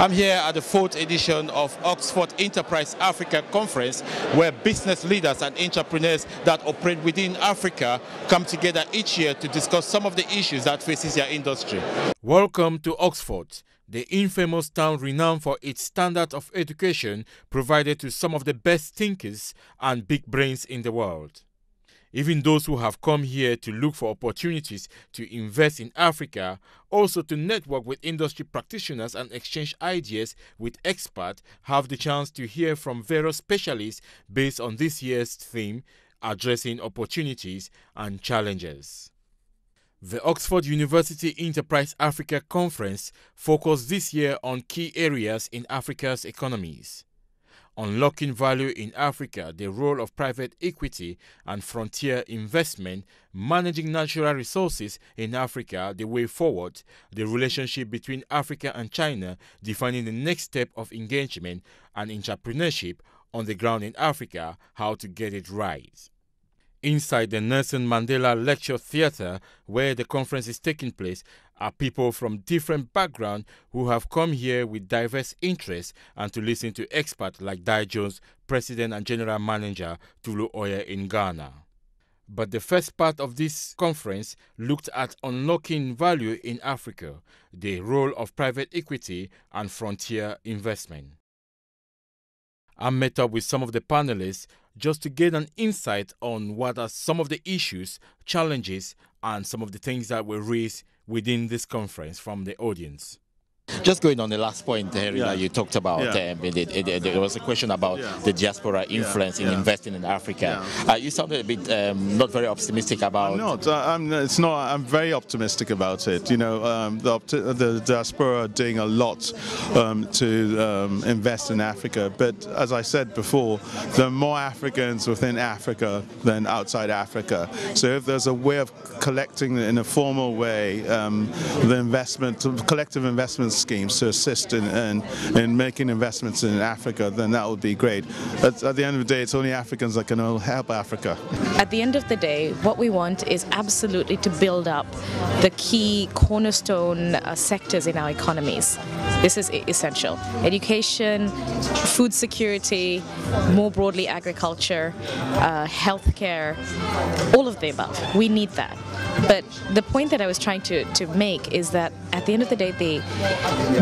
I'm here at the 4th edition of Oxford Enterprise Africa Conference, where business leaders and entrepreneurs that operate within Africa come together each year to discuss some of the issues that faces their industry. Welcome to Oxford, the infamous town renowned for its standard of education provided to some of the best thinkers and big brains in the world. Even those who have come here to look for opportunities to invest in Africa, also to network with industry practitioners and exchange ideas with experts, have the chance to hear from various specialists based on this year's theme, addressing opportunities and challenges. The Oxford University Enterprise Africa Conference focused this year on key areas in Africa's economies. Unlocking value in Africa, the role of private equity and frontier investment, managing natural resources in Africa, the way forward, the relationship between Africa and China, defining the next step of engagement and entrepreneurship on the ground in Africa, how to get it right. Inside the Nelson Mandela Lecture Theatre, where the conference is taking place, are people from different backgrounds who have come here with diverse interests and to listen to experts like Dai Jones, President and General Manager, Tulu Oil in Ghana. But the first part of this conference looked at unlocking value in Africa, the role of private equity and frontier investment. I met up with some of the panelists just to get an insight on what are some of the issues, challenges, and some of the things that were raised within this conference from the audience. Just going on the last point, Harry, that you talked about, there was a question about the diaspora influence in investing in Africa. You sounded a bit not very optimistic about. I'm very optimistic about it. You know, the diaspora are doing a lot to invest in Africa. But as I said before, there are more Africans within Africa than outside Africa. So if there's a way of collecting in a formal way the collective investment schemes to assist in making investments in Africa, then that would be great. At the end of the day, it's only Africans that can help Africa. At the end of the day, what we want is absolutely to build up the key cornerstone sectors in our economies. This is essential. Education, food security, more broadly agriculture, healthcare, all of the above. We need that. But the point that I was trying to make is that at the end of the day, the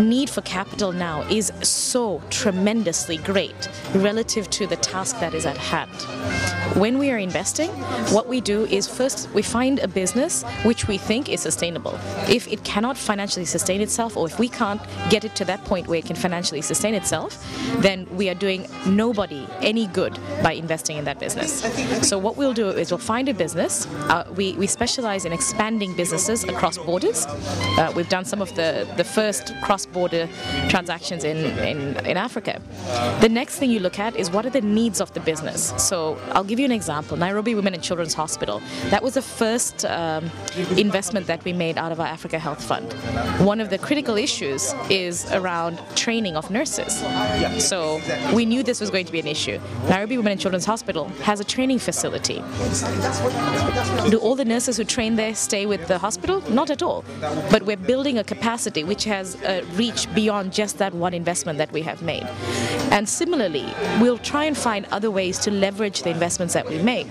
need for capital now is so tremendously great relative to the task that is at hand. When we are investing, what we do is first we find a business which we think is sustainable. If it cannot financially sustain itself, or if we can't get it to that point where it can financially sustain itself, then we are doing nobody any good by investing in that business. So what we'll do is we'll find a business. We specialize in expanding businesses across borders. We've done some of the first cross-border transactions in Africa. The next thing you look at is what are the needs of the business. So I'll give you an example. Nairobi Women and Children's Hospital. That was the first investment that we made out of our Africa Health Fund. One of the critical issues is around training of nurses. So we knew this was going to be an issue. Nairobi Women and Children's Hospital has a training facility. Do all the nurses who train there stay with the hospital? Not at all. But we're building a capacity which has reached beyond just that one investment that we have made. And similarly, we'll try and find other ways to leverage the investments that we make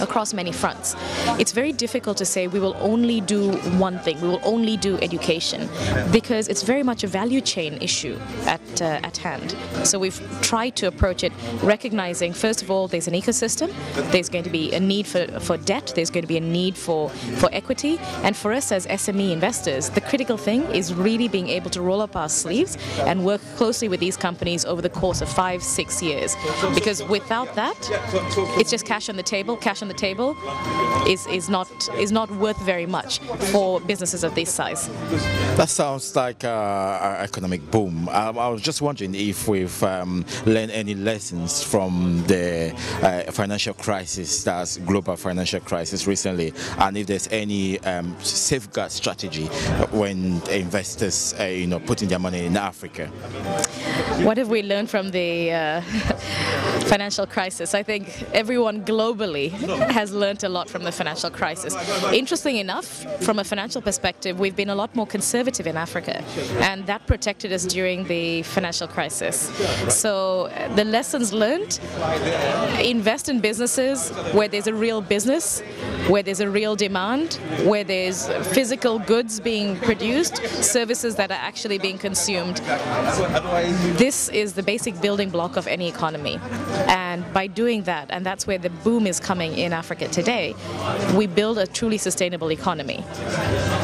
across many fronts. It's very difficult to say we will only do one thing, we will only do education, because it's very much a value chain issue at hand. So we've tried to approach it recognizing, first of all, there's an ecosystem, there's going to be a need for debt, there's going to be a need for equity, and for us as SME investors, the critical thing is really being able to roll up our sleeves and work closely with these companies over the course of 5-6 years, because without that, it's just cash on the table. Cash on the table is not worth very much for businesses of this size. That sounds like an economic boom. I was just wondering if we've learned any lessons from the financial crisis, that's global financial crisis recently, and if there's any safeguard strategy when investors, putting their money in Africa. What have we learned from the financial crisis? I think everyone globally has learned a lot from the financial crisis. Interesting enough, from a financial perspective, we've been a lot more conservative in Africa, and that protected us during the financial crisis. So the lessons learned: invest in businesses where there's a real business, where there's a real demand, where there's physical goods being produced, services that are actually being consumed. This is the basic building block of any economy. And by doing that, and that's where the boom is coming in Africa today, we build a truly sustainable economy.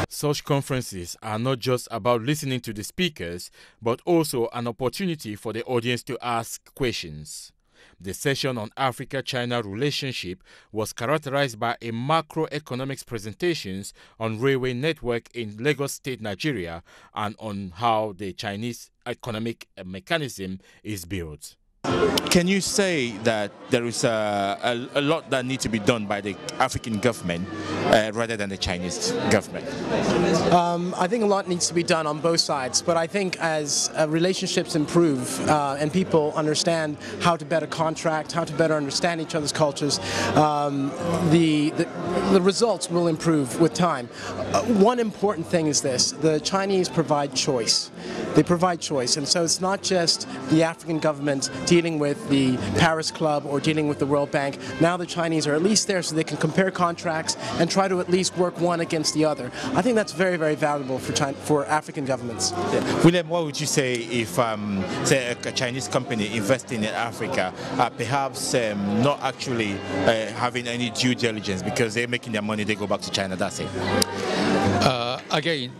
Such conferences are not just about listening to the speakers, but also an opportunity for the audience to ask questions. The session on Africa-China relationship was characterized by a macroeconomics presentations on railway network in Lagos State, Nigeria, and on how the Chinese economic mechanism is built. Can you say that there is a lot that needs to be done by the African government rather than the Chinese government? I think a lot needs to be done on both sides, but I think as relationships improve and people understand how to better contract, how to better understand each other's cultures, the results will improve with time. One important thing is this: the Chinese provide choice. They provide choice, and so it's not just the African government dealing with the Paris Club or dealing with the World Bank. Now the Chinese are at least there so they can compare contracts and try to at least work one against the other. I think that's very, very valuable for African governments. Yeah. William, what would you say if, say, a Chinese company investing in Africa, perhaps not actually having any due diligence because they're making their money, they go back to China, that's it? Again,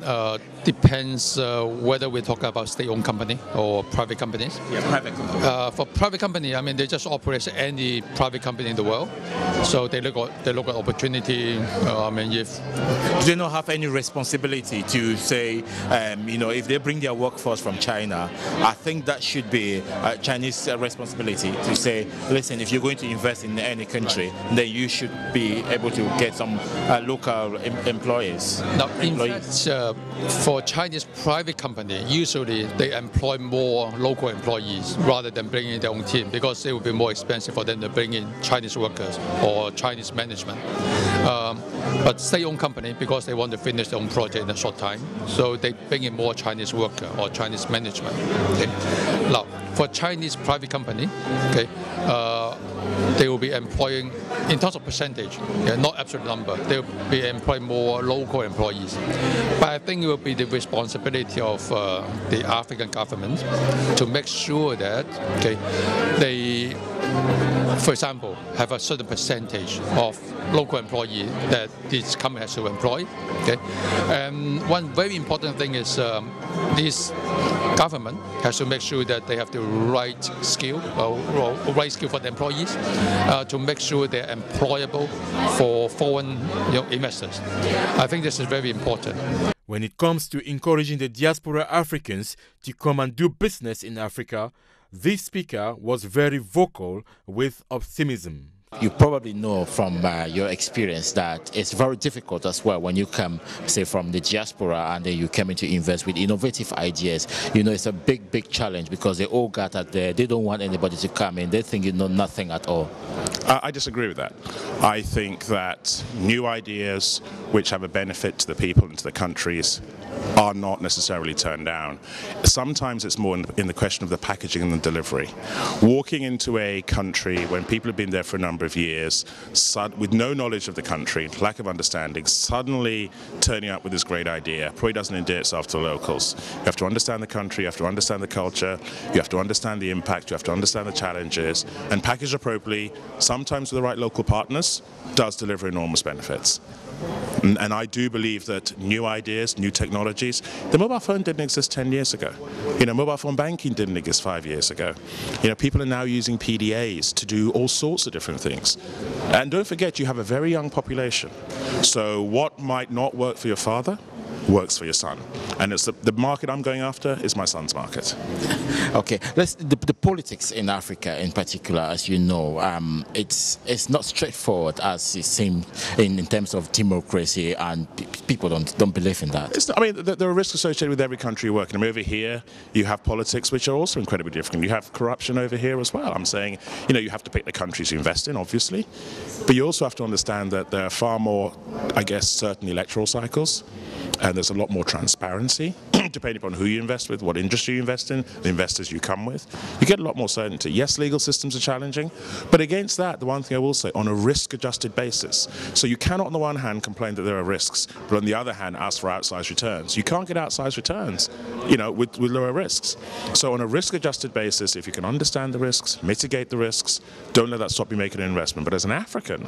depends whether we're talking about state-owned company or private companies. Yeah, private company. For private company, I mean, they just operate as any private company in the world. So they look at opportunity. I mean, if do they not have any responsibility to say, if they bring their workforce from China, I think that should be a Chinese responsibility to say, listen, if you're going to invest in any country, then you should be able to get some local employees. Now, in fact, for Chinese private company, usually they employ more local employees rather than bringing their own team, because it would be more expensive for them to bring in Chinese workers or Chinese management. But state-owned company, because they want to finish their own project in a short time, so they bring in more Chinese worker or Chinese management. Okay. Now, for Chinese private company, okay, they will be employing, in terms of percentage, not absolute number, they will be employing more local employees. But I think it will be the responsibility of the African government to make sure that they, for example, have a certain percentage of local employee that this company has to employ. Okay, and one very important thing is this government has to make sure that they have the right skill, right skill for the employees, to make sure they're employable for foreign investors. I think this is very important. When it comes to encouraging the diaspora Africans to come and do business in Africa, this speaker was very vocal with optimism. You probably know from your experience that it's very difficult as well when you come, say, from the diaspora and then you come in to invest with innovative ideas. It's a big challenge because they all got out there. They don't want anybody to come in. They think you know nothing at all. I disagree with that. I think that new ideas which have a benefit to the people and to the countries are not necessarily turned down. Sometimes it's more in the question of the packaging and the delivery. Walking into a country when people have been there for a number of years, with no knowledge of the country, lack of understanding, suddenly turning up with this great idea probably doesn't endear itself to the locals. You have to understand the country, you have to understand the culture, you have to understand the impact, you have to understand the challenges, and packaged appropriately, sometimes with the right local partners, does deliver enormous benefits. And I do believe that new ideas, new technologies, the mobile phone didn't exist 10 years ago. Mobile phone banking didn't exist 5 years ago. People are now using PDAs to do all sorts of different things. And don't forget, you have a very young population. So what might not work for your father works for your son. And it's the market I'm going after is my son's market. Okay, the politics in Africa in particular, as you know, it's not straightforward as it seems in terms of democracy, and people don't believe in that. There are risks associated with every country you work in. Over here, you have politics which are also incredibly different. You have corruption over here as well. I'm saying, you have to pick the countries you invest in, obviously, but you also have to understand that there are far more, I guess, certain electoral cycles, and there's a lot more transparency depending upon who you invest with, what industry you invest in, the investors you come with. You get a lot more certainty. Yes, legal systems are challenging, but against that, the one thing I will say, on a risk-adjusted basis. So you cannot, on the one hand, complain that there are risks, but on the other hand, ask for outsized returns. You can't get outsized returns, with lower risks. So on a risk-adjusted basis, if you can understand the risks, mitigate the risks, don't let that stop you making an investment. But as an African,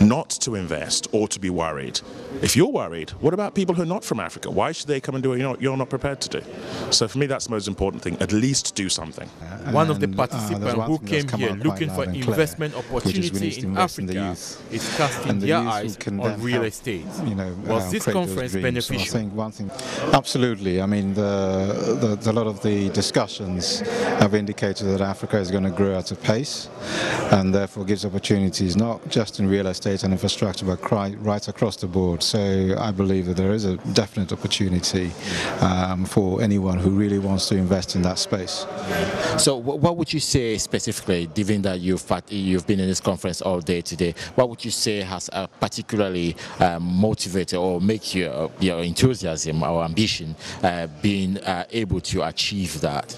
not to invest or to be worried. If you're worried, what about people who are not from Africa? Why should they come and do what you're not prepared to do? So for me, that's the most important thing. At least do something. One of the participants who came here looking for investment opportunity in Africa is casting their eyes on real estate. Was this conference beneficial? So I think one thing, absolutely. I mean, a lot of the discussions have indicated that Africa is going to grow at a pace, and therefore gives opportunities not just in real estate and infrastructure, but right across the board. So I believe that there is a definite opportunity for anyone who really wants to invest in that space. So what would you say specifically, given that you've been in this conference all day today, what would you say has particularly motivated or make your enthusiasm or ambition being able to achieve that?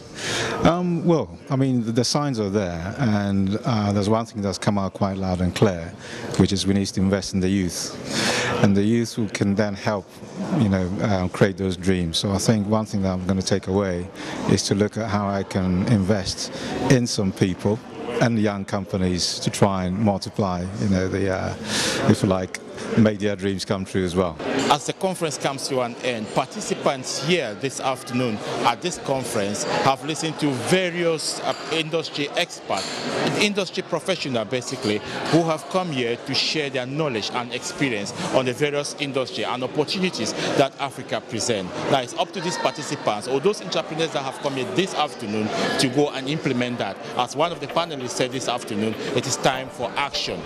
Well, I mean, the signs are there, and there's one thing that's come out quite loud and clear, which is we need to invest in the youth, and the youth who can then help, create those dreams. So I think one thing that I'm going to take away is to look at how I can invest in some people and young companies to try and multiply, if you like, make their dreams come true as well. As the conference comes to an end, participants here this afternoon at this conference have listened to various industry experts, industry professionals basically, who have come here to share their knowledge and experience on the various industry and opportunities that Africa presents. Now it's up to these participants or those entrepreneurs that have come here this afternoon to go and implement that. As one of the panelists said this afternoon, it is time for action.